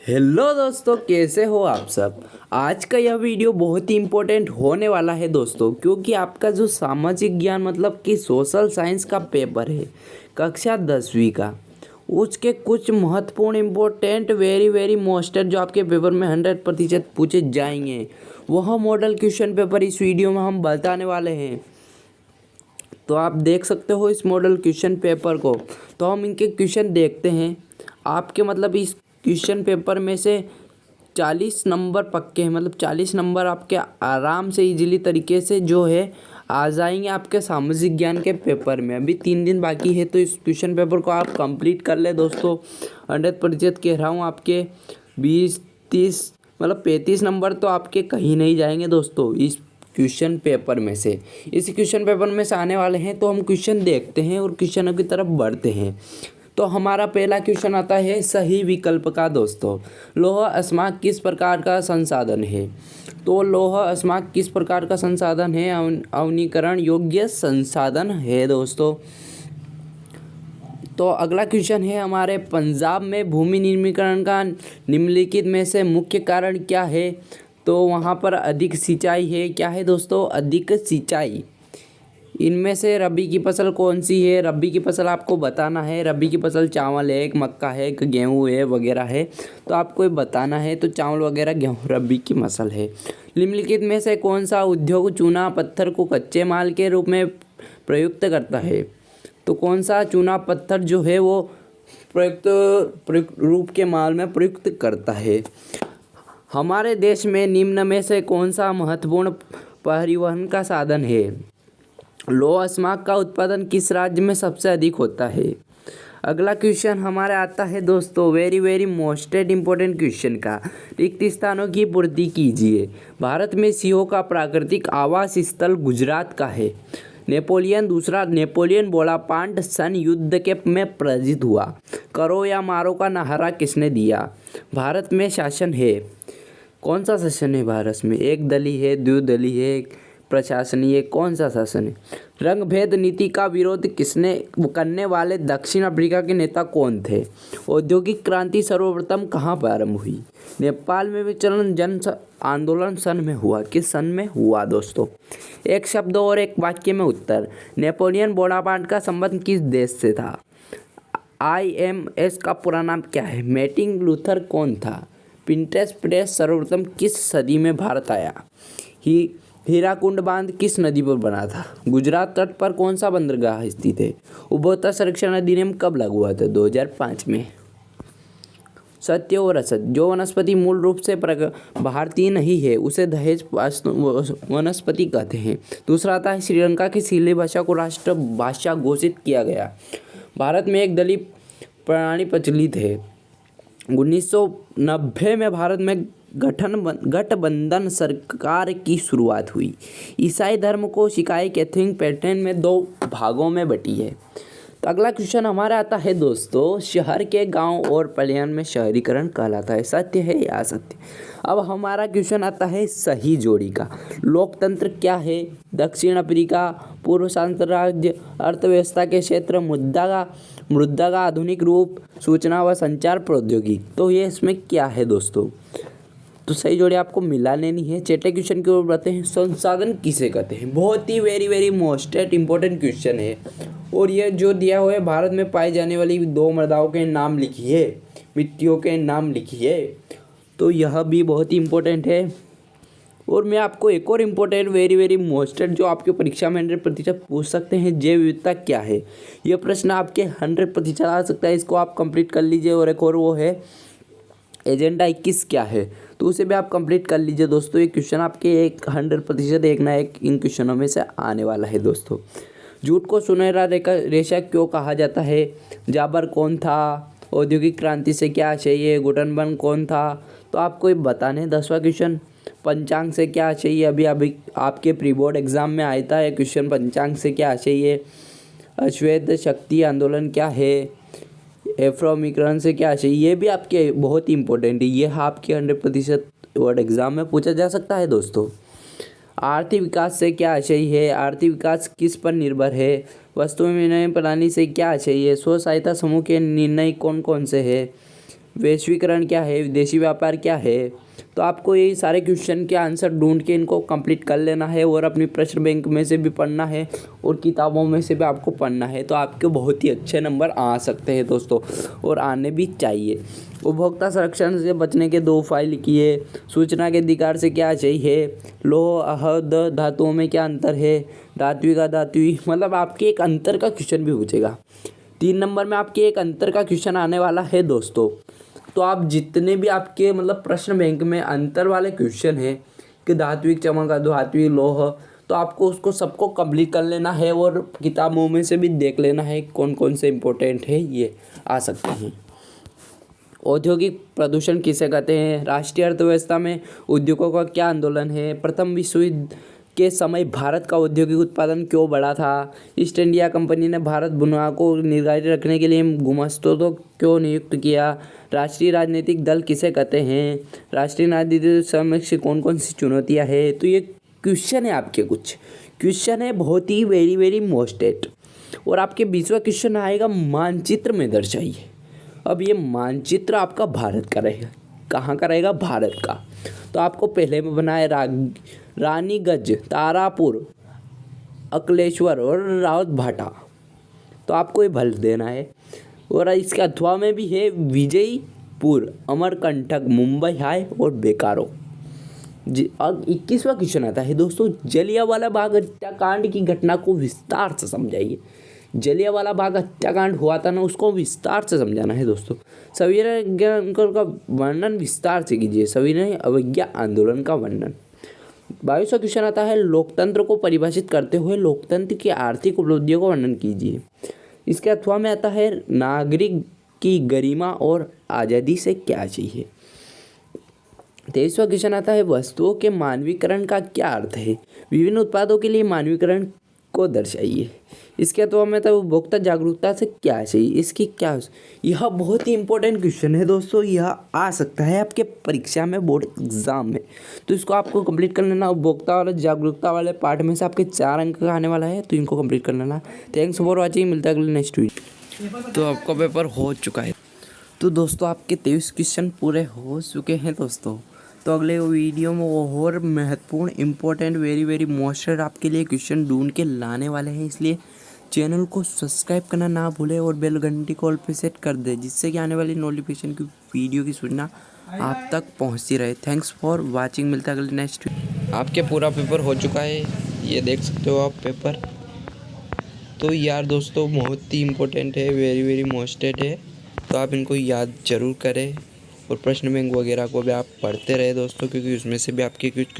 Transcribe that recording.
Hello दोस्तों, कैसे हो आप सब। आज का यह वीडियो बहुत ही इम्पोर्टेंट होने वाला है दोस्तों, क्योंकि आपका जो सामाजिक ज्ञान मतलब कि सोशल साइंस का पेपर है कक्षा 10वीं का, उसके कुछ महत्वपूर्ण इम्पोर्टेंट वेरी वेरी मोस्टेड जो आपके पेपर में 100% पूछे जाएंगे, वह मॉडल क्वेश्चन पेपर इस वीडियो में हम बताने वाले हैं। तो आप देख सकते हो इस मॉडल क्वेश्चन पेपर को। तो हम इनके क्वेश्चन देखते हैं। आपके मतलब इस क्वेश्चन पेपर में से 40 नंबर पक्के हैं, मतलब 40 नंबर आपके आराम से इजीली तरीके से जो है आ जाएंगे आपके सामाजिक ज्ञान के पेपर में। अभी 3 दिन बाकी है, तो इस क्वेश्चन पेपर को आप कंप्लीट कर ले दोस्तों। 100% कह रहा हूँ, आपके 20-30 मतलब 35 नंबर तो आपके कहीं नहीं जाएंगे दोस्तों इस क्वेश्चन पेपर में से। इस क्वेश्चन पेपर में से आने वाले हैं, तो हम क्वेश्चन देखते हैं और क्वेश्चनों की तरफ बढ़ते हैं। तो हमारा पहला क्वेश्चन आता है सही विकल्प का दोस्तों। लौह अयस्क किस प्रकार का संसाधन है? तो लौह अयस्क किस प्रकार का संसाधन है? अवनीकरण योग्य संसाधन है दोस्तों। तो अगला क्वेश्चन है हमारे, पंजाब में भूमि निम्नीकरण का निम्नलिखित में से मुख्य कारण क्या है? तो वहाँ पर अधिक सिंचाई है। क्या है दोस्तों? अधिक सिंचाई। इनमें से रबी की फसल कौन सी है? रबी की फसल आपको बताना है। रबी की फसल चावल है, एक मक्का है, एक गेहूँ है वगैरह है, तो आपको ये बताना है। तो चावल वगैरह गेहूँ रबी की फसल है। निम्नलिखित में से कौन सा उद्योग चूना पत्थर को कच्चे माल के रूप में प्रयुक्त करता है? तो कौन सा चूना पत्थर जो है वो प्रयुक्त रूप के माल में प्रयुक्त करता है? हमारे देश में निम्न में से कौन सा महत्वपूर्ण परिवहन का साधन है? लौह अयस्क का उत्पादन किस राज्य में सबसे अधिक होता है? अगला क्वेश्चन हमारे आता है दोस्तों वेरी वेरी मोस्टेड इम्पोर्टेंट क्वेश्चन का, रिक्त स्थानों की पूर्ति कीजिए। भारत में सिंहों का प्राकृतिक आवास स्थल गुजरात का है। नेपोलियन बोनापार्ट सन युद्ध के में पराजित हुआ। करो या मारो का नारा किसने दिया? भारत में शासन है। कौन सा शासन है भारत में? एक दली है, द्विदलीय है, प्रशासनीय, कौन सा शासन है? रंग भेद नीति का विरोध किसने करने वाले दक्षिण अफ्रीका के नेता कौन थे? औद्योगिक क्रांति सर्वप्रथम कहाँ प्रारंभ हुई? नेपाल में विचलन जन आंदोलन सन में हुआ। किस सन में हुआ दोस्तों? एक शब्द और एक वाक्य में उत्तर। नेपोलियन बोनापार्ट का संबंध किस देश से था? IMS का पूरा नाम क्या है? मार्टिन लूथर कौन था? प्रिंटिंग प्रेस सर्वप्रथम किस सदी में भारत आया? हीराकुंड बांध किस नदी पर बना था? गुजरात तट पर कौन सा बंदरगाह स्थित है? उपभोक्ता संरक्षण अधिनियम कब लागू हुआ था? 2005 में। सत्य और असत्य। जो वनस्पति मूल रूप से भारतीय नहीं है उसे दहेज वनस्पति कहते हैं। दूसरा आता है श्रीलंका की सिल्ही भाषा को राष्ट्र भाषा घोषित किया गया। भारत में एक दलीय प्रणाली प्रचलित है। 1990 में भारत में गठबंधन सरकार की शुरुआत हुई। ईसाई धर्म को सिखाई कैथोलिक पैटर्न में 2 भागों में बटी है। तो अगला क्वेश्चन हमारा आता है दोस्तों, शहर के गांव और पलायन में शहरीकरण कहलाता है। सत्य है या असत्य? अब हमारा क्वेश्चन आता है सही जोड़ी का। लोकतंत्र क्या है? दक्षिण अफ्रीका, पूर्व शांत राज्य, अर्थव्यवस्था के क्षेत्र, मुद्रा का आधुनिक रूप, सूचना व संचार प्रौद्योगिकी। तो ये इसमें क्या है दोस्तों? तो सही जोड़ी आपको मिला लेनी है। छठे क्वेश्चन की ओर बढ़ते हैं, संसाधन किसे कहते हैं? बहुत ही very very most important question है। और ये जो दिया हुआ है, भारत में पाई जाने वाली 2 मृदाओं के नाम लिखिए, मिट्टियों के नाम लिखिए। तो यह भी बहुत ही इम्पोर्टेंट है। और मैं आपको एक और इम्पोर्टेंट वेरी वेरी मोस्टेड जो आपके परीक्षा में 100% पूछ सकते हैं, जैव विविधता क्या है? यह प्रश्न आपके 100% आ सकता है, इसको आप कंप्लीट कर लीजिए। और एक और वो है एजेंडा 21 क्या है? तो उसे भी आप कंप्लीट कर लीजिए दोस्तों। ये क्वेश्चन आपके 100% एक ना एक इन क्वेश्चनों में से आने वाला है दोस्तों। जूट को सुनहरा रेशा क्यों कहा जाता है? जाबर कौन था? औद्योगिक क्रांति से क्या चाहिए? गुटनबर्ग कौन था? तो आपको ये बताने 10वां क्वेश्चन, पंचांग से क्या चाहिए? अभी आपके प्री बोर्ड एग्जाम में आया था ये क्वेश्चन, पंचांग से क्या चाहिए? अश्वेत शक्ति आंदोलन क्या है? एफ्रोमीकरण से क्या चाहिए? ये भी आपके बहुत ही इंपॉर्टेंट है, ये आपके 100% वर्ड एग्जाम में पूछा जा सकता है दोस्तों। आर्थिक विकास से क्या चाहिए? आर्थिक विकास किस पर निर्भर है? वस्तु विनिमय प्रणाली से क्या चाहिए? स्व सहायता समूह के निर्णय कौन कौन से हैं? वैश्वीकरण क्या है, विदेशी व्यापार क्या है। तो आपको यही सारे क्वेश्चन के आंसर ढूंढ के इनको कंप्लीट कर लेना है और अपनी प्रश्न बैंक में से भी पढ़ना है और किताबों में से भी आपको पढ़ना है। तो आपके बहुत ही अच्छे नंबर आ सकते हैं दोस्तों, और आने भी चाहिए। उपभोक्ता संरक्षण से बचने के 2 उपाय लिखिए। सूचना के अधिकार से क्या चाहिए। लौह आहद धातुओं में क्या अंतर है। धात्विक अधात्विक, मतलब आपके एक अंतर का क्वेश्चन भी पूछेगा। 3 नंबर में आपके एक अंतर का क्वेश्चन आने वाला है दोस्तों। तो आप जितने भी आपके मतलब प्रश्न बैंक में अंतर वाले क्वेश्चन हैं कि धात्विक चमक अधात्विक लौह, तो आपको उसको सबको कंप्लीट कर लेना है और किताबों में से भी देख लेना है कौन कौन से इम्पोर्टेंट है, ये आ सकते हैं। औद्योगिक प्रदूषण किसे कहते हैं। राष्ट्रीय अर्थव्यवस्था में उद्योगों का क्या आंदोलन है। प्रथम विश्व युद्ध के समय भारत का औद्योगिक उत्पादन क्यों बढ़ा था। ईस्ट इंडिया कंपनी ने भारत बुनवा को निगरानी रखने के लिए गुमास्तों क्यों नियुक्त किया। राष्ट्रीय राजनीतिक दल किसे कहते हैं। राष्ट्रीय राजनीतिक समक्ष कौन कौन सी चुनौतियाँ हैं। तो ये क्वेश्चन है, आपके कुछ क्वेश्चन है बहुत ही वेरी वेरी मोस्टेड। और आपके 20वां क्वेश्चन आएगा मानचित्र में दर्शाइए। अब ये मानचित्र आपका भारत का रहेगा। कहाँ का रहेगा, भारत का। तो आपको पहले में बनाए रानीगंज, तारापुर, अकलेश्वर और रावत भाटा। तो आपको ये भर देना है। और इसके अथवा में भी है विजयपुर, अमरकंटक, मुंबई हाई और बेकारो। अब 21वां क्वेश्चन आता है दोस्तों, जलियांवाला बाग हत्याकांड की घटना को विस्तार से समझाइए। जलियांवाला बाग हत्याकांड हुआ था ना, उसको विस्तार से समझाना है दोस्तों। सविनय अवज्ञा का वर्णन विस्तार से कीजिए। सविनय अवज्ञा आंदोलन का वर्णन। 22वां क्वेश्चन आता है, लोकतंत्र को परिभाषित करते हुए लोकतंत्र की आर्थिक उपलब्धियों का वर्णन कीजिए। इसके अथवा में आता है, नागरिक की गरिमा और आज़ादी से क्या चाहिए। 23वां क्वेश्चन आता है, वस्तुओं के मानवीकरण का क्या अर्थ है। विभिन्न उत्पादों के लिए मानवीकरण को दर्शाइए। इसके अथवा में था, उपभोक्ता जागरूकता से क्या चाहिए, इसकी क्या। यह बहुत ही इंपॉर्टेंट क्वेश्चन है दोस्तों, यह आ सकता है आपके परीक्षा में, बोर्ड एग्जाम में। तो इसको आपको कंप्लीट कर लेना। उपभोक्ता और जागरूकता वाले पार्ट में से आपके 4 अंक का आने वाला है, तो इनको कंप्लीट कर लेना। थैंक्स फॉर वॉचिंग, मिलता है अगले नेक्स्ट वीडियो। तो आपका पेपर हो चुका है। तो दोस्तों आपके 23 क्वेश्चन पूरे हो चुके हैं दोस्तों। तो अगले वीडियो में और महत्वपूर्ण इंपॉर्टेंट वेरी वेरी मोस्टेड आपके लिए क्वेश्चन ढूंढ के लाने वाले हैं। इसलिए चैनल को सब्सक्राइब करना ना भूलें और बेल घंटी कॉल पे सेट कर दें, जिससे कि आने वाली नोटिफिकेशन की वीडियो की सूचना आप तक पहुंचती रहे। थैंक्स फॉर वाचिंग, मिलता है अगले नेक्स्ट वीडियो। आपके पूरा पेपर हो चुका है, ये देख सकते हो आप पेपर। तो यार दोस्तों बहुत ही इम्पोर्टेंट है, वेरी वेरी मोस्टेड है। तो आप इनको याद जरूर करें और प्रश्न बैंक वगैरह को भी आप पढ़ते रहे दोस्तों, क्योंकि उसमें से भी आपके कुछ